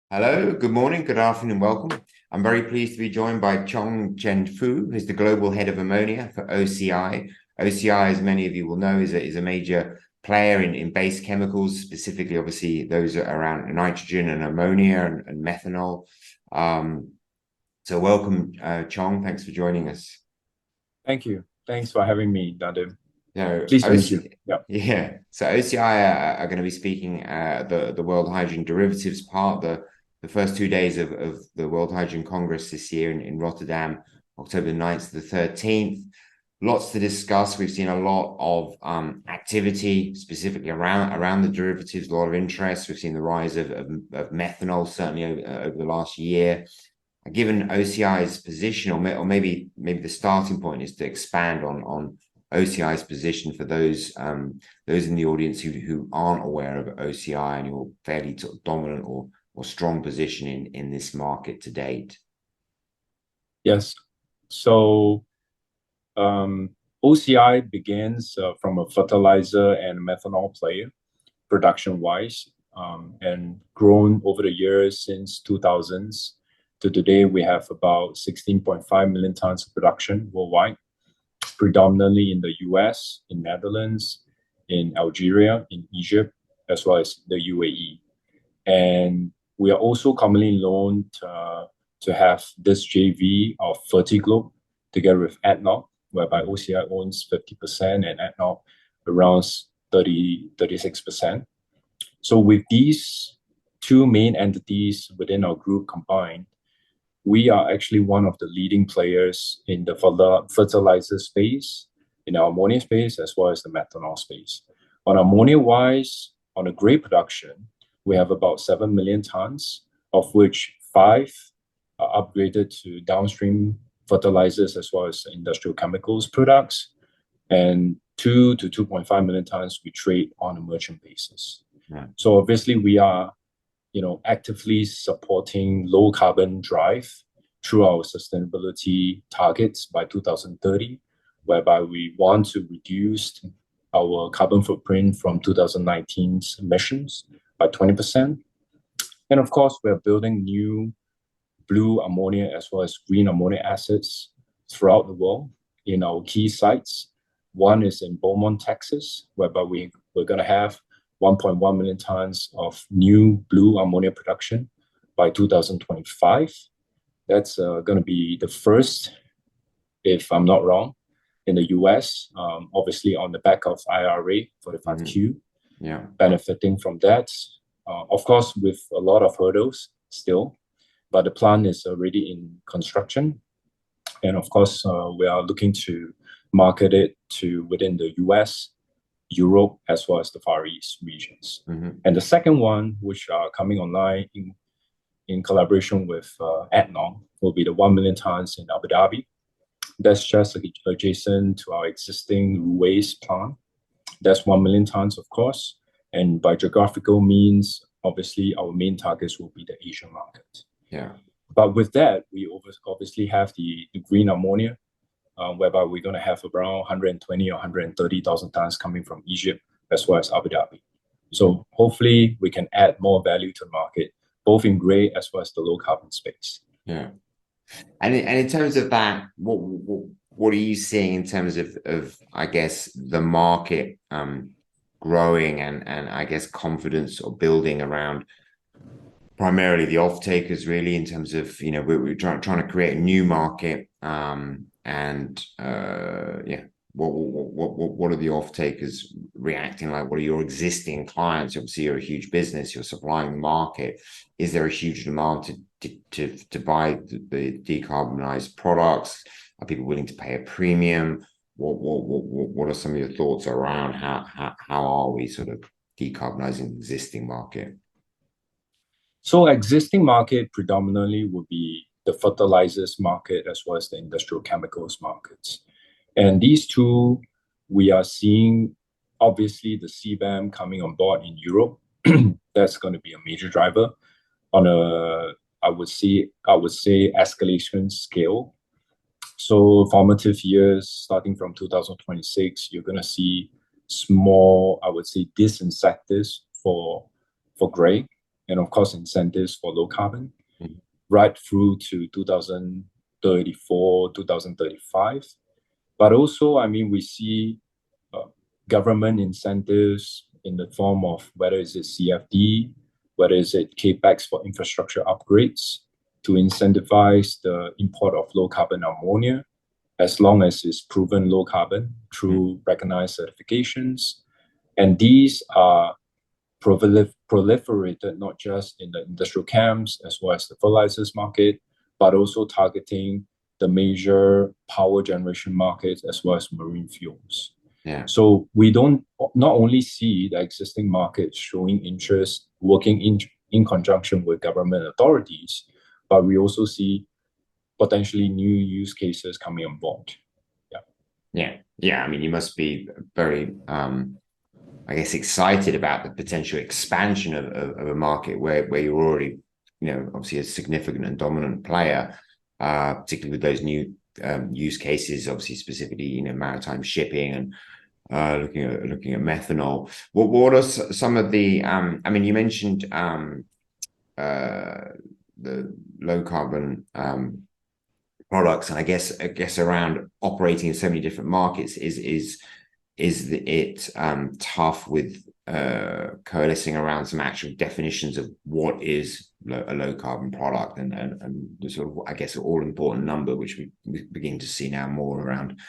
Hello, good morning, good afternoon, welcome. I'm very pleased to be joined by Jong Chen Foo, who's the Global Head of Ammonia for OCI. OCI, as many of you will know, is a major player in base chemicals, specifically, obviously, those around nitrogen and ammonia and methanol. So welcome, Chong. Thanks for joining us. Thank you. Thanks for having me, Nadim. So, Pleased to meet you. Yeah. yeah. So OCI are going to be speaking the World Hydrogen Derivatives part, the first 2 days of the World Hydrogen Congress this year in Rotterdam, October 9th to the 13th. Lots to discuss. We've seen a lot of activity specifically around the derivatives, a lot of interest. We've seen the rise of methanol certainly over the last year. Given OCI's position, or maybe the starting point is to expand on OCI's position for those in the audience who aren't aware of OCI and your fairly sort of dominant or strong position in this market to date. Yes. So OCI begins from a fertilizer and methanol player, production-wise, and grown over the years since 2000s. To today, we have about 16.5 million tons of production worldwide, predominantly in the US, in Netherlands, in Algeria, in Egypt, as well as the UAE. And we are also commonly known to have this JV of Fertiglobe together with ADNOC, whereby OCI owns 50% and ADNOC around 36%. So with these two main entities within our group combined, we are actually one of the leading players in the fertilizer space, in our ammonia space, as well as the methanol space. On ammonia-wise, on a grade production, we have about 7 million tons, of which 5 are upgraded to downstream fertilizers as well as industrial chemicals products, and 2 to 2.5 million tons we trade on a merchant basis. Yeah. So obviously we are actively supporting low carbon drive through our sustainability targets by 2030, whereby we want to reduce our carbon footprint from 2019's emissions by 20%. And of course, we're building new blue ammonia as well as green ammonia assets throughout the world in our key sites. One is in Beaumont, Texas, whereby we're going to have 1.1 million tons of new blue ammonia production by 2025. That's going to be the first, if I'm not wrong, in the US, obviously on the back of IRA 45Q, benefiting from that. Of course, with a lot of hurdles still, but the plant is already in construction. And of course, we are looking to market it to within the US, Europe, as well as the Far East regions. And the second one, which are coming online in collaboration with ADNOC, will be the 1 million tons in Abu Dhabi. That's just adjacent to our existing Ruwais plant. That's 1 million tons, of course. And by geographical means, obviously, our main targets will be the Asian market. Yeah. But with that, we obviously have the green ammonia, whereby we're going to have around 120 or 130,000 tons coming from Egypt as well as Abu Dhabi. So hopefully we can add more value to the market, both in gray as well as the low carbon space. Yeah. And in terms of that, what are you seeing in terms of I guess the market growing and I guess confidence or building around primarily the off takers, really, in terms of we're trying to create a new market what are the off takers reacting like? What are your existing clients? Obviously, you're a huge business. You're supplying the market. Is there a huge demand to buy the decarbonized products? Are people willing to pay a premium? What are some of your thoughts around how are we sort of decarbonizing the existing market? So existing market predominantly would be the fertilizers market as well as the industrial chemicals markets. And these two, we are seeing obviously the CBAM coming on board in Europe. That's going to be a major driver on I would say escalation scale. So formative years starting from 2026, you're going to see small, I would say, disincentives for gray. and of course incentives for low carbon, Mhm. right through to 2034, 2035. But also, I mean, we see government incentives in the form of whether it's CFD, whether it's capex for infrastructure upgrades to incentivize the import of low carbon ammonia, as long as it's proven low carbon through recognized certifications. And these are proliferated not just in the industrial camps as well as the fertilizers market, but also targeting the major power generation markets as well as marine fuels. Yeah. So we don't not only see the existing markets showing interest, working in conjunction with government authorities, but we also see potentially new use cases coming on board. Yeah. I mean, you must be very, I guess, excited about the potential expansion of a market where you're already, obviously a significant and dominant player, particularly with those new use cases, obviously specifically, maritime shipping and looking at methanol. What are some of the? I mean, you mentioned the low carbon products, and I guess around operating in so many different markets is it tough with coalescing around some actual definitions of what is a low carbon product and the sort of, I guess, all important number which we begin to see now more around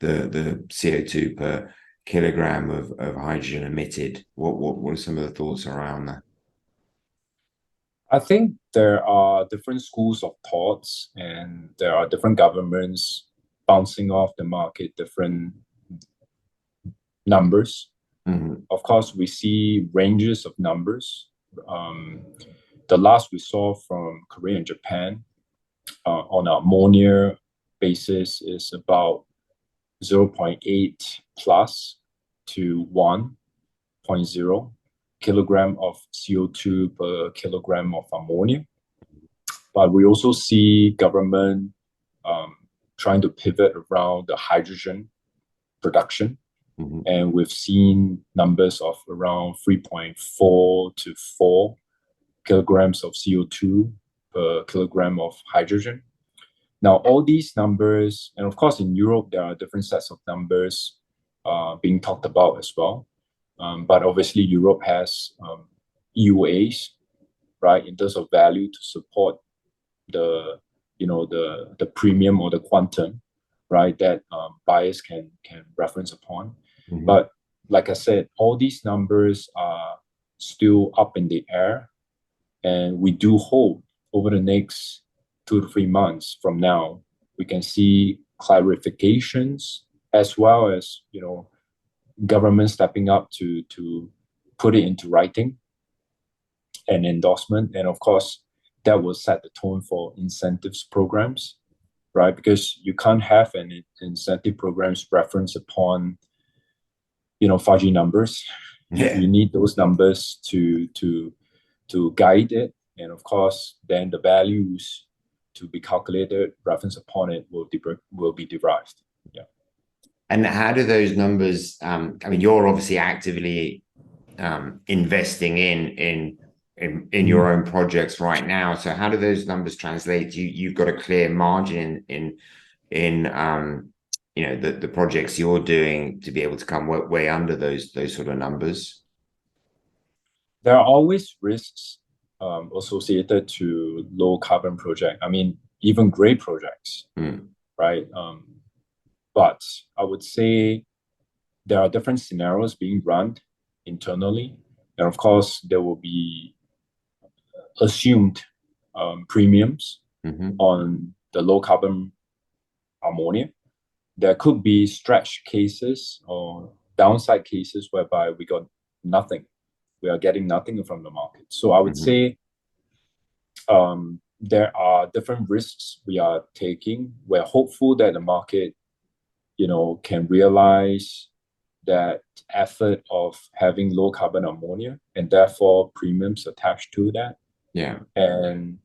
the CO2 per kilogram of hydrogen emitted. What are some of the thoughts around that? I think there are different schools of thoughts, and there are different governments bouncing off the market different numbers. Mm-hmm. Of course, we see ranges of numbers. The last we saw from Korea and Japan on an ammonia basis is about 0.8 plus to 1.0 kilogram of CO2 per kilogram of ammonia. But we also see government trying to pivot around the hydrogen production. Mm-hmm. And we've seen numbers of around 3.4 to 4 kilograms of CO2 per kilogram of hydrogen. Now, all these numbers, and of course in Europe, there are different sets of numbers being talked about as well. But obviously Europe has EUAs, right, in terms of value to support the premium or the quantum, right, that buyers can reference upon. Mm-hmm. But like I said, all these numbers are still up in the air, and we do hope over the next 2 to 3 months from now we can see clarifications as well as government stepping up to put it into writing and endorsement. And of course, that will set the tone for incentives programs, right? Because you can't have an incentive programs reference upon fudgy numbers. Yeah. You need those numbers to guide it, and of course then the values to be calculated reference upon it will be derived. Yeah. And how do those numbers, I mean, you're obviously actively investing in your own projects right now. So how do those numbers translate? You've got a clear margin in the projects you're doing to be able to come way under those sort of numbers. There are always risks associated to low carbon project. I mean, even gray projects, right? But I would say there are different scenarios being run internally. And of course, there will be assumed premiums on the low carbon ammonia. There could be stretch cases or downside cases whereby we got nothing. We are getting nothing from the market. So I would say there are different risks we are taking. We're hopeful that the market can realize that effort of having low carbon ammonia and therefore premiums attached to that. Yeah. And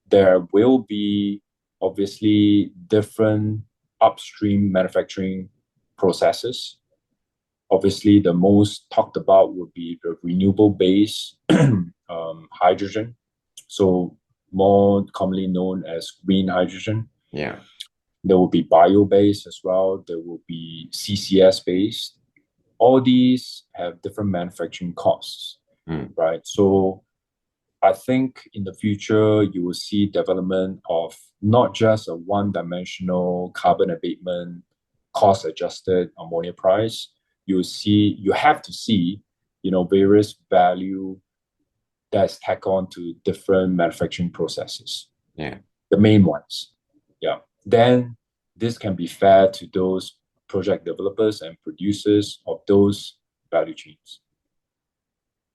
there will be obviously different upstream manufacturing processes. Obviously, the most talked about would be the renewable base hydrogen, so more commonly known as green hydrogen. Yeah. There will be bio-based as well. There will be CCS-based. All these have different manufacturing costs, right? So I think in the future, you will see development of not just a one-dimensional carbon abatement, cost-adjusted ammonia price. You have to see, various value that's tacked on to different manufacturing processes. Yeah. The main ones. Yeah. Then this can be fair to those project developers and producers of those value chains.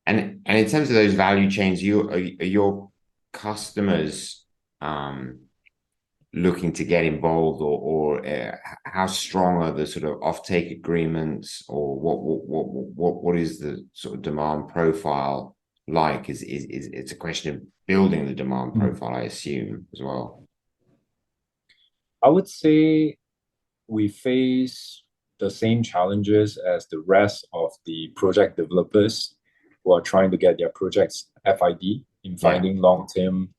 And in terms of those value chains, are your customers looking to get involved, or how strong are the sort of offtake agreements, or what is the sort of demand profile like? Is it's a question of building the demand profile, I assume, as well. I would say we face the same challenges as the rest of the project developers who are trying to get their projects FID in finding long-term,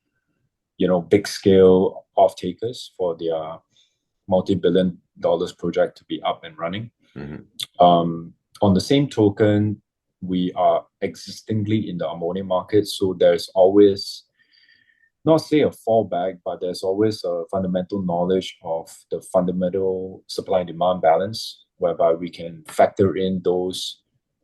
big scale off-takers for their multi-billion dollars project to be up and running. On the same token, we are existingly in the ammonia market, so there's always, not say a fallback, but there's always a fundamental knowledge of the fundamental supply and demand balance, whereby we can factor in those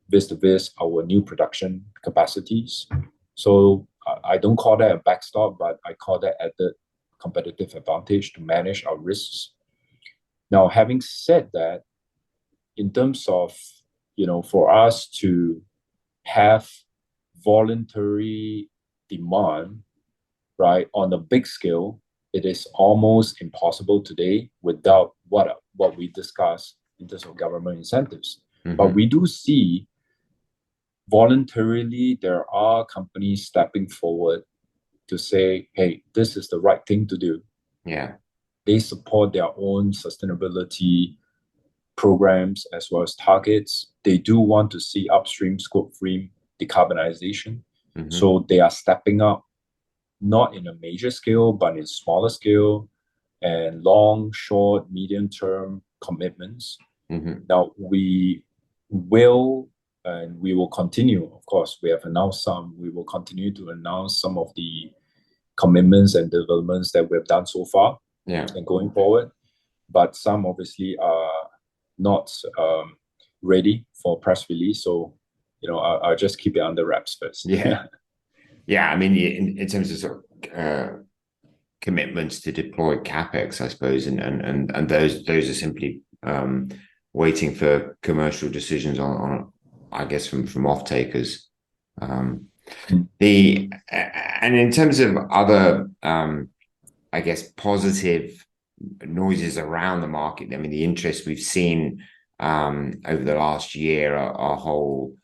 vis-a-vis our new production capacities. So I don't call that a backstop, but I call that added competitive advantage to manage our risks. Now, having said that, in terms of, for us to have voluntary demand, right, on a big scale, it is almost impossible today without what we discussed in terms of government incentives. But we do see voluntarily there are companies stepping forward to say, hey, this is the right thing to do. Yeah. They support their own sustainability programs as well as targets. They do want to see upstream scope 3 decarbonization. So they are stepping up, not in a major scale, but in smaller scale and long, short, medium-term commitments. Now, we will continue, of course, we have announced some, we will continue to announce some of the commitments and developments that we've done so far and going forward. But some obviously are not ready for press release. So, I'll just keep it under wraps first. Yeah, I mean, in terms of sort of commitments to deploy capex, I suppose, and those are simply waiting for commercial decisions on I guess from off takers. And in terms of other I guess positive noises around the market, I mean, the interest we've seen over the last year, a whole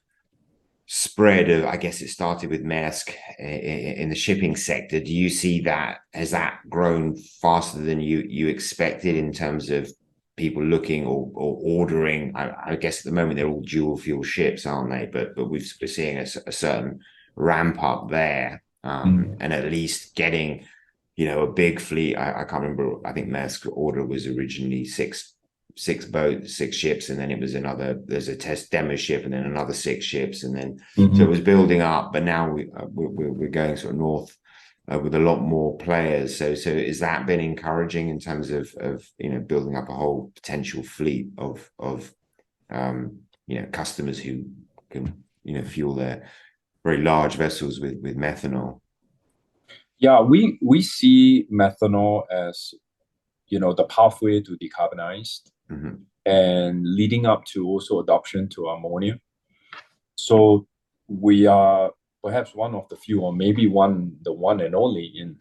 spread of, I guess it started with Maersk in the shipping sector. Do you see that, has that grown faster than you expected in terms of people looking or ordering? I guess at the moment they're all dual fuel ships, aren't they? But we're seeing a certain ramp up there, and at least getting, a big fleet. I can't remember. I think Maersk order was originally six boats, 6 ships, and then it was there's a test demo ship, and then another 6 ships, and then so it was building up. But now we're going sort of north with a lot more players. So has that been encouraging in terms of building up a whole potential fleet of customers who can fuel their very large vessels with methanol? Yeah, we see methanol as the pathway to decarbonize, and leading up to also adoption to ammonia. So we are perhaps one of the few, or maybe the one and only in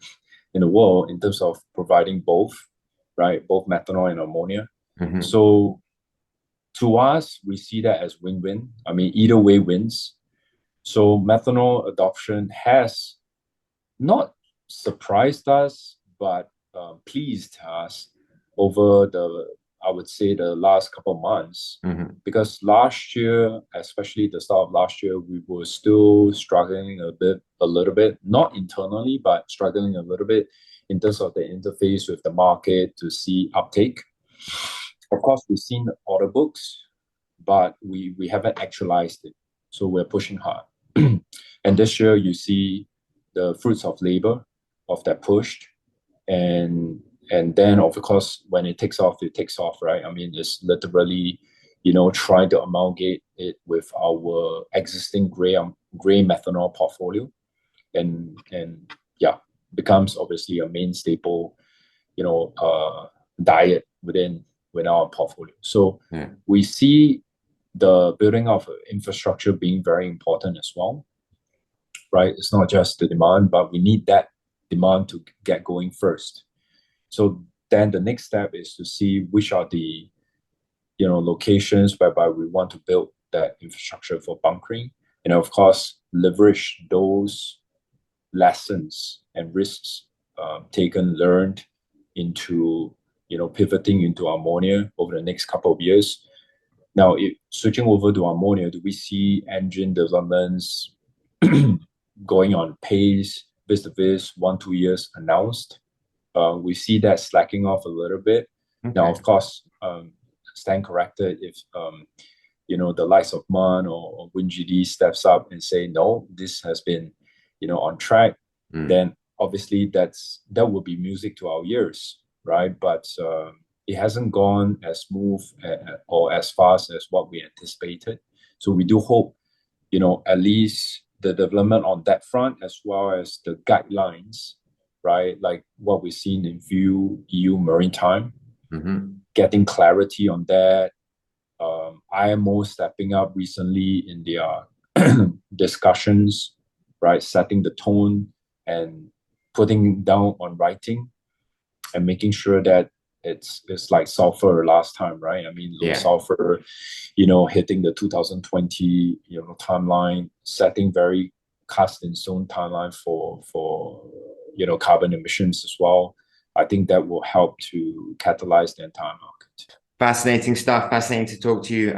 the world in terms of providing both, right? Both methanol and ammonia. So to us, we see that as win-win. I mean, either way wins. So methanol adoption has not surprised us, but pleased us over I would say the last couple of months, because last year, especially the start of last year, we were still struggling a bit a little bit, not internally, but struggling a little bit in terms of the interface with the market to see uptake. Of course, we've seen order books, but we haven't actualized it. So we're pushing hard. And this year, you see the fruits of labor of that pushed. And then, of course, when it takes off, right? I mean, it's literally, trying to amalgamate it with our existing gray methanol portfolio. And yeah, becomes obviously a main staple, diet within our portfolio. So we see the building of infrastructure being very important as well, right? It's not just the demand, but we need that demand to get going first. So then the next step is to see which are the locations whereby we want to build that infrastructure for bunkering, and of course leverage those lessons and risks learned into pivoting into ammonia over the next couple of years. Now, switching over to ammonia, do we see engine developments going on pace vis-a-vis 1-2 years announced? We see that slacking off a little bit. Okay. Now, of course, stand corrected if the likes of MAN or WinGD steps up and say, no, this has been on track, then obviously that will be music to our ears, right? But it hasn't gone as smooth or as fast as what we anticipated. So we do hope, at least the development on that front, as well as the guidelines, right? Like what we've seen in EU Maritime, getting clarity on that. IMO stepping up recently in their discussions, right? Setting the tone and putting down on writing and making sure that it's like sulfur last time, right? I mean, low sulfur, hitting the 2020, timeline, setting very cast in stone timeline for carbon emissions as well. I think that will help to catalyze the entire market. Fascinating stuff. Fascinating to talk to you.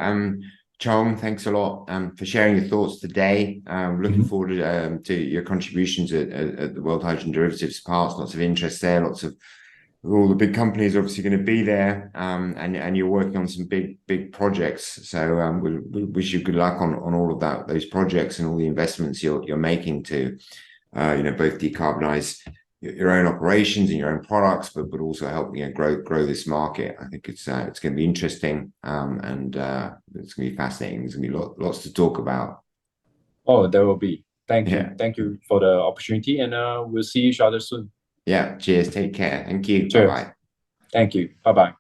Chong, thanks a lot for sharing your thoughts today. Looking forward to your contributions at the World Hydrogen Derivatives parts. Lots of interest there. All the big companies are obviously going to be there, and you're working on some big projects. So we wish you good luck on all of those projects and all the investments you're making to both decarbonize your own operations and your own products, but also help grow this market. I think it's going to be interesting, and it's going to be fascinating. There's going to be lots to talk about. Oh, there will be. Thank you for the opportunity, and we'll see each other soon. Yeah, cheers. Take care. Thank you. Cheers. Bye-bye. Thank you. Bye-bye.